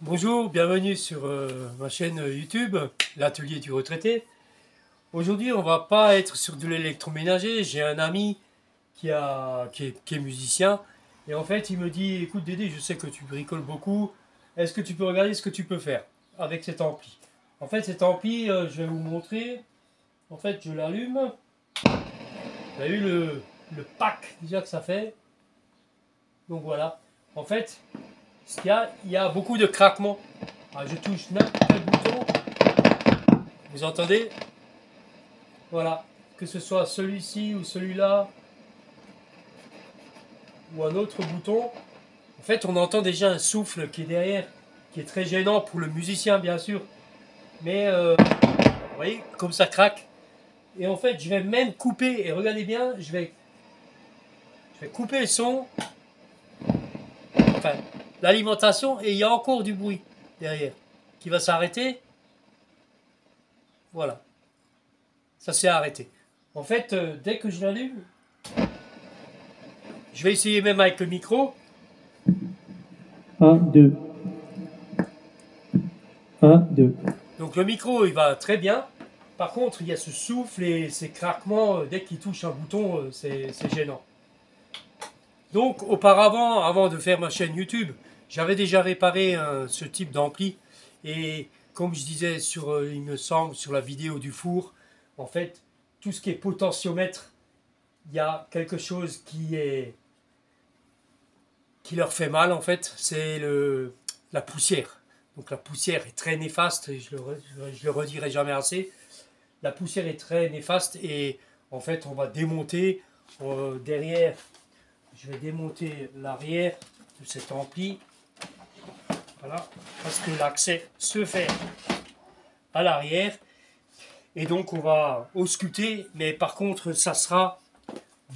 Bonjour, bienvenue sur ma chaîne YouTube, l'atelier du retraité. Aujourd'hui, on va pas être sur de l'électroménager. J'ai un ami qui est musicien et en fait, il me dit, écoute Dédé, je sais que tu bricoles beaucoup. Est-ce que tu peux regarder ce que tu peux faire avec cet ampli? En fait, cet ampli, je vais vous montrer. En fait, je l'allume. Vous avez vu le pack déjà que ça fait. Donc voilà. En fait, il y a beaucoup de craquements. Ah, je touche n'importe quel bouton. Vous entendez? Voilà. Que ce soit celui-ci ou celui-là ou un autre bouton. En fait, on entend déjà un souffle qui est derrière, qui est très gênant pour le musicien, bien sûr. Mais, vous voyez, comme ça craque. Et en fait, je vais même couper, et regardez bien, je vais couper le son, enfin, l'alimentation, et il y a encore du bruit derrière qui va s'arrêter. Voilà. Ça s'est arrêté. En fait, dès que je l'allume, je vais essayer même avec le micro. 1, 2. 1, 2. Donc le micro, il va très bien. Par contre, il y a ce souffle et ces craquements dès qu'il touche un bouton, c'est gênant. Donc auparavant, avant de faire ma chaîne YouTube, j'avais déjà réparé ce type d'ampli. Et comme je disais il me semble, sur la vidéo du four, en fait, tout ce qui est potentiomètre, il y a quelque chose qui leur fait mal en fait, c'est la poussière. Donc la poussière est très néfaste, et je le redirai jamais assez. La poussière est très néfaste et en fait on va démonter derrière. Je vais démonter l'arrière de cet ampli. Voilà, parce que l'accès se fait à l'arrière. Et donc on va ausculter, mais par contre ça sera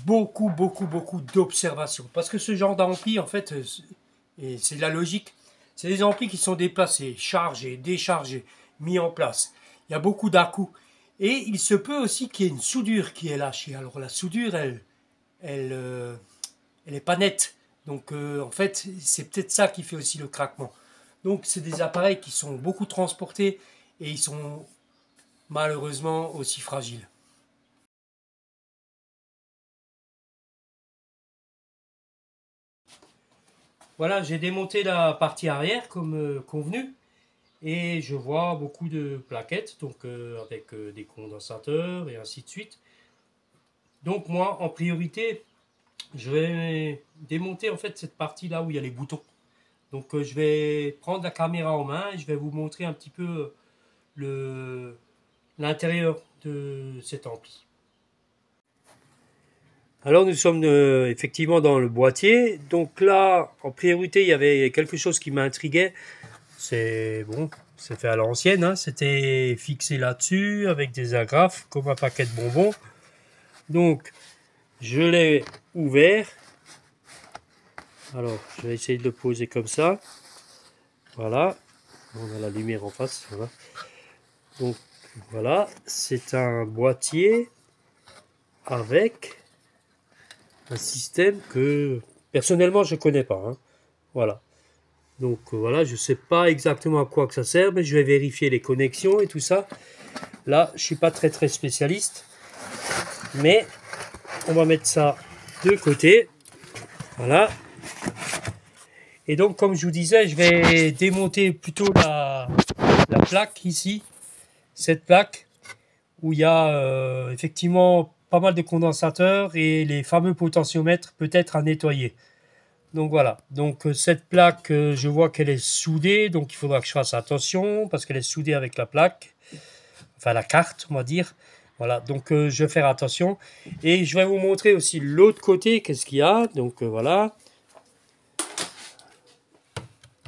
beaucoup d'observation. Parce que ce genre d'ampli, en fait, et c'est de la logique, c'est des amplis qui sont déplacés, chargés, déchargés, mis en place. Il y a beaucoup d'à-coups. Et il se peut aussi qu'il y ait une soudure qui est lâchée. Alors la soudure, elle est pas nette. Donc en fait, c'est peut-être ça qui fait aussi le craquement. Donc c'est des appareils qui sont beaucoup transportés et ils sont malheureusement aussi fragiles. Voilà, j'ai démonté la partie arrière comme convenu et je vois beaucoup de plaquettes, donc avec des condensateurs et ainsi de suite. Donc moi, en priorité, je vais démonter en fait cette partie là où il y a les boutons. Donc je vais prendre la caméra en main et je vais vous montrer un petit peu l'intérieur de cet ampli. Alors nous sommes effectivement dans le boîtier. Donc là, en priorité, il y avait quelque chose qui m'intriguait. C'est bon, c'est fait à l'ancienne, hein. C'était fixé là-dessus avec des agrafes comme un paquet de bonbons. Donc je l'ai ouvert. Alors je vais essayer de le poser comme ça. Voilà. On a la lumière en face. Voilà. Donc voilà, c'est un boîtier avec un système que personnellement je connais pas, hein. Voilà. Donc voilà, je sais pas exactement à quoi que ça sert, mais je vais vérifier les connexions et tout ça. Là, je suis pas très spécialiste, mais on va mettre ça de côté. Voilà. Et donc, comme je vous disais, je vais démonter plutôt la plaque ici, cette plaque où il y a effectivement pas mal de condensateurs et les fameux potentiomètres peut-être à nettoyer. Donc voilà, donc cette plaque, je vois qu'elle est soudée, donc il faudra que je fasse attention parce qu'elle est soudée avec la plaque, enfin la carte, on va dire. Voilà, donc je vais faire attention. Et je vais vous montrer aussi l'autre côté, qu'est-ce qu'il y a. Donc voilà,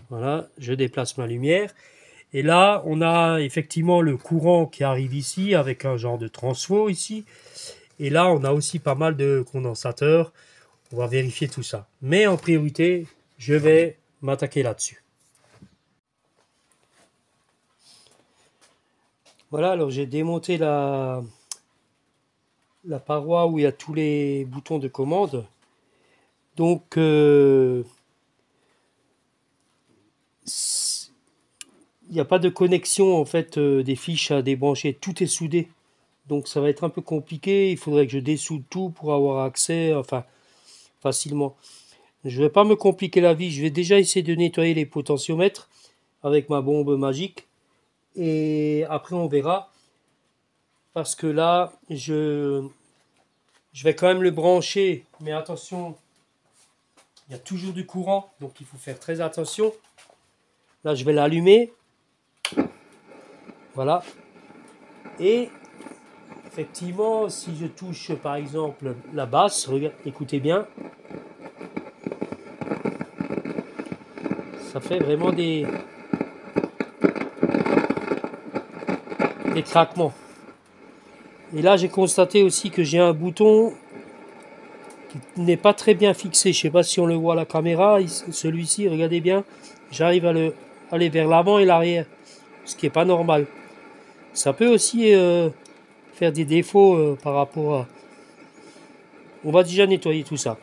voilà, je déplace ma lumière. Et là, on a effectivement le courant qui arrive ici avec un genre de transfo ici. Et là, on a aussi pas mal de condensateurs. On va vérifier tout ça. Mais en priorité, je vais m'attaquer là-dessus. Voilà, alors j'ai démonté la paroi où il y a tous les boutons de commande. Donc, il n'y a pas de connexion en fait des fiches à débrancher. Tout est soudé. Donc ça va être un peu compliqué. Il faudrait que je dessoude tout pour avoir accès, enfin, facilement. Je vais pas me compliquer la vie. Je vais déjà essayer de nettoyer les potentiomètres avec ma bombe magique. Et après, on verra. Parce que là, je vais quand même le brancher. Mais attention, il y a toujours du courant. Donc il faut faire très attention. Là, je vais l'allumer. Voilà. Et effectivement, si je touche par exemple la basse, regarde, écoutez bien. Ça fait vraiment des craquements. Et là, j'ai constaté aussi que j'ai un bouton qui n'est pas très bien fixé. Je ne sais pas si on le voit à la caméra. Celui-ci, regardez bien. J'arrive à aller vers l'avant et l'arrière, ce qui n'est pas normal. Ça peut aussi faire des défauts par rapport à... On va déjà nettoyer tout ça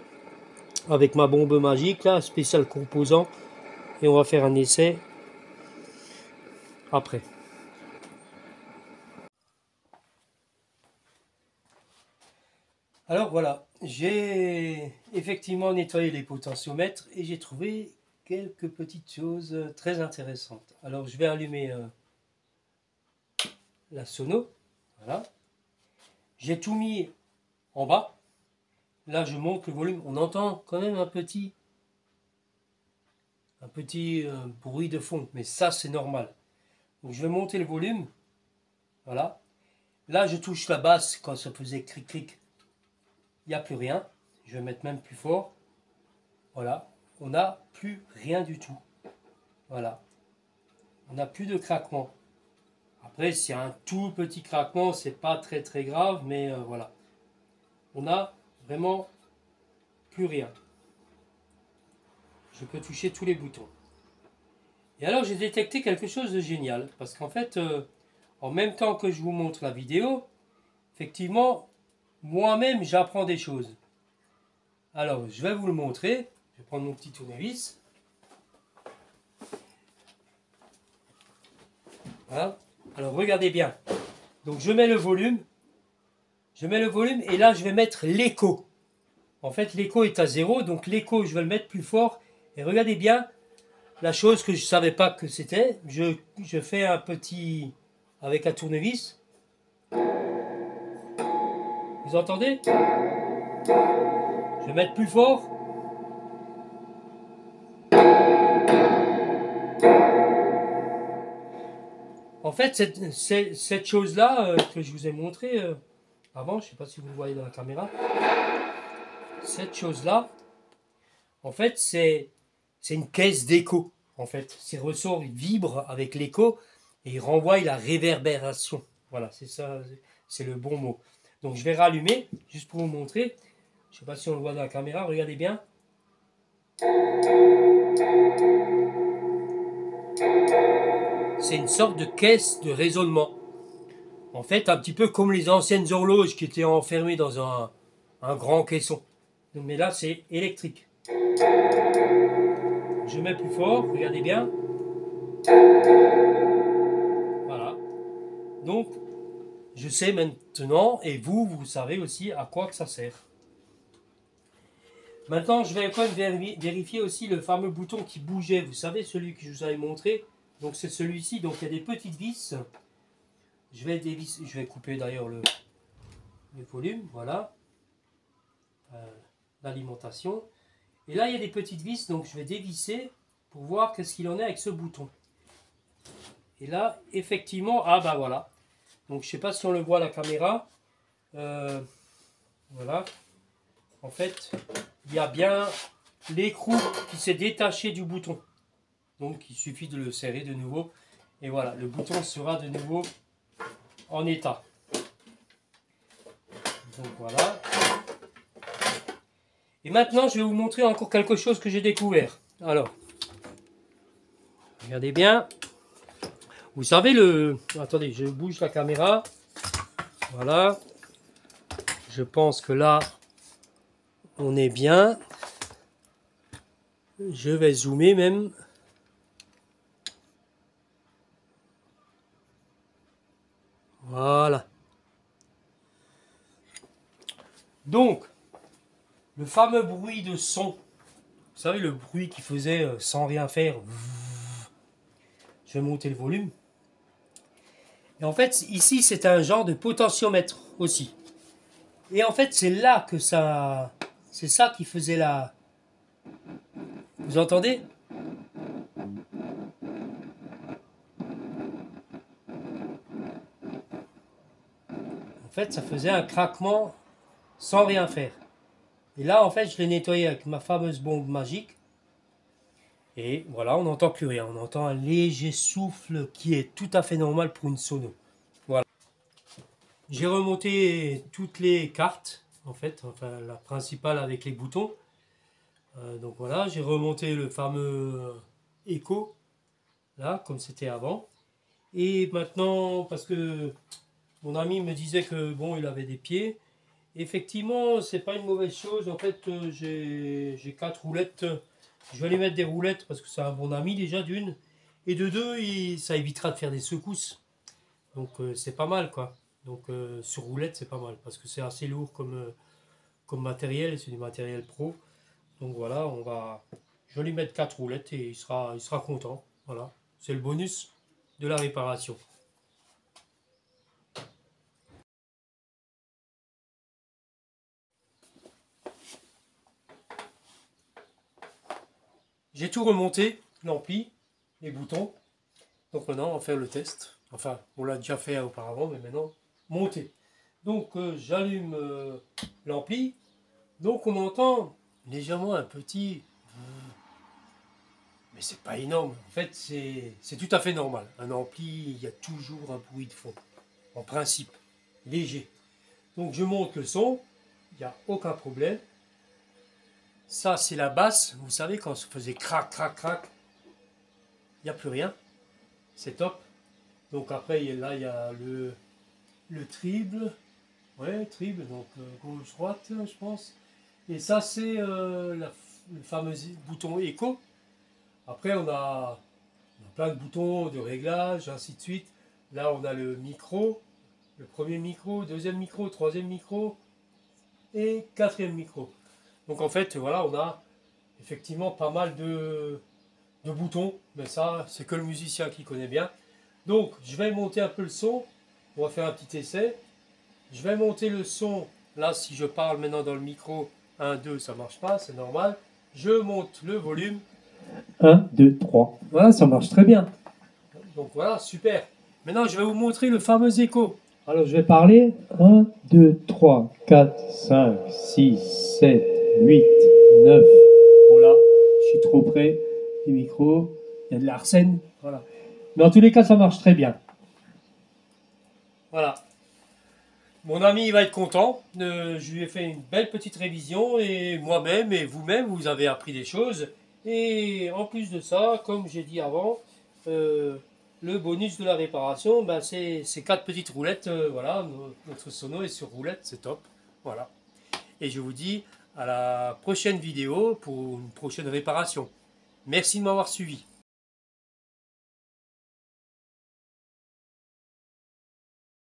avec ma bombe magique, là, spécial composant. Et on va faire un essai après. Alors voilà, j'ai effectivement nettoyé les potentiomètres et j'ai trouvé quelques petites choses très intéressantes. Alors je vais allumer la sono. Voilà. J'ai tout mis en bas. Là je monte le volume. On entend quand même un petit bruit de fond, mais ça c'est normal. Donc je vais monter le volume. Voilà. Là je touche la basse quand ça faisait cric cric. Il n'y a plus rien. Je vais mettre même plus fort. Voilà. On n'a plus rien du tout. Voilà. On n'a plus de craquement. Après, s'il y a un tout petit craquement, c'est pas très très grave, mais voilà. On n'a vraiment plus rien. Je peux toucher tous les boutons. Et alors, j'ai détecté quelque chose de génial, parce qu'en fait, en même temps que je vous montre la vidéo, effectivement, moi-même, j'apprends des choses. Alors, je vais vous le montrer. Je vais prendre mon petit tournevis. Voilà. Alors, regardez bien. Donc, je mets le volume. Et là, je vais mettre l'écho. En fait, l'écho est à 0, donc l'écho, je vais le mettre plus fort. Et regardez bien, la chose que je ne savais pas que c'était, je fais un petit... avec un tournevis. Vous entendez? Je vais mettre plus fort. En fait, cette chose-là que je vous ai montré avant, je ne sais pas si vous le voyez dans la caméra, cette chose-là, en fait, c'est une caisse d'écho. En fait, ces ressorts ils vibrent avec l'écho et ils renvoient la réverbération. Voilà, c'est ça, c'est le bon mot. Donc je vais rallumer, juste pour vous montrer. Je ne sais pas si on le voit dans la caméra, regardez bien. C'est une sorte de caisse de résonnement. En fait, un petit peu comme les anciennes horloges qui étaient enfermées dans un grand caisson. Mais là, c'est électrique. Je mets plus fort, regardez bien. Voilà. Donc, je sais maintenant, et vous savez aussi à quoi que ça sert. Maintenant, je vais quand même vérifier aussi le fameux bouton qui bougeait. Vous savez, celui que je vous avais montré. Donc, c'est celui-ci. Donc, il y a des petites vis. Je vais couper d'ailleurs le volume. Voilà. L'alimentation. Et là, il y a des petites vis. Donc, je vais dévisser pour voir qu'est-ce qu'il en est avec ce bouton. Et là, effectivement, ah bah voilà. Donc, je ne sais pas si on le voit à la caméra. Voilà. En fait, il y a bien l'écrou qui s'est détaché du bouton. Donc, il suffit de le serrer de nouveau. Et voilà, le bouton sera de nouveau en état. Donc, voilà. Et maintenant, je vais vous montrer encore quelque chose que j'ai découvert. Alors, regardez bien. Vous savez le... Attendez, je bouge la caméra. Voilà. Je pense que là, on est bien. Je vais zoomer même. Voilà. Donc, le fameux bruit de son, vous savez, le bruit qui faisait sans rien faire. Je vais monter le volume. Et en fait, ici, c'est un genre de potentiomètre aussi. Et en fait, c'est là que ça... C'est ça qui faisait la... Vous entendez? En fait, ça faisait un craquement sans rien faire. Et là, en fait, je l'ai nettoyé avec ma fameuse bombe magique. Et voilà, on n'entend plus rien. On entend un léger souffle qui est tout à fait normal pour une sono. Voilà. J'ai remonté toutes les cartes, en fait, enfin la principale avec les boutons. Donc voilà, j'ai remonté le fameux écho, là, comme c'était avant. Et maintenant, parce que mon ami me disait que bon, il avait des pieds. Effectivement, c'est pas une mauvaise chose. En fait, j'ai 4 roulettes. Je vais aller mettre des roulettes parce que c'est un bon ami déjà d'une. Et de deux, ça évitera de faire des secousses. Donc c'est pas mal quoi. Donc sur roulette, c'est pas mal parce que c'est assez lourd comme matériel. C'est du matériel pro. Donc voilà, je vais lui mettre 4 roulettes et il sera content. Voilà, c'est le bonus de la réparation. J'ai tout remonté, l'ampli, les boutons. Donc maintenant, on va faire le test. Enfin, on l'a déjà fait auparavant, mais maintenant, monter. Donc j'allume l'ampli. Donc on entend légèrement un petit... Mais c'est pas énorme. En fait, c'est tout à fait normal. Un ampli, il y a toujours un bruit de fond. En principe, léger. Donc je monte le son. Il n'y a aucun problème. Ça, c'est la basse. Vous savez, quand ça faisait crac, crac, crac, il n'y a plus rien. C'est top. Donc après, là, il y a le triple. Ouais, triple. Donc gauche-droite, je pense. Et ça, c'est le fameux bouton écho. Après, on a plein de boutons de réglage, ainsi de suite. Là, on a le micro. Le premier micro, deuxième micro, troisième micro et quatrième micro. Donc en fait, voilà, on a effectivement pas mal de boutons, mais ça, c'est que le musicien qui connaît bien. Donc, je vais monter un peu le son. On va faire un petit essai. Je vais monter le son. Là, si je parle maintenant dans le micro, 1, 2, ça marche pas, c'est normal. Je monte le volume. 1, 2, 3. Voilà, ça marche très bien. Donc voilà, super. Maintenant, je vais vous montrer le fameux écho. Alors, je vais parler. 1, 2, 3, 4, 5, 6, 7, 8, 9. Voilà, je suis trop près du micro. Il y a de l'arsène. Voilà. Mais en tous les cas, ça marche très bien. Voilà. Mon ami il va être content. Je lui ai fait une belle petite révision et moi-même et vous-même, vous avez appris des choses. Et en plus de ça, comme j'ai dit avant, le bonus de la réparation, ben c'est 4 petites roulettes. Voilà, notre sono est sur roulette, c'est top. Voilà. Et je vous dis à la prochaine vidéo pour une prochaine réparation. Merci de m'avoir suivi.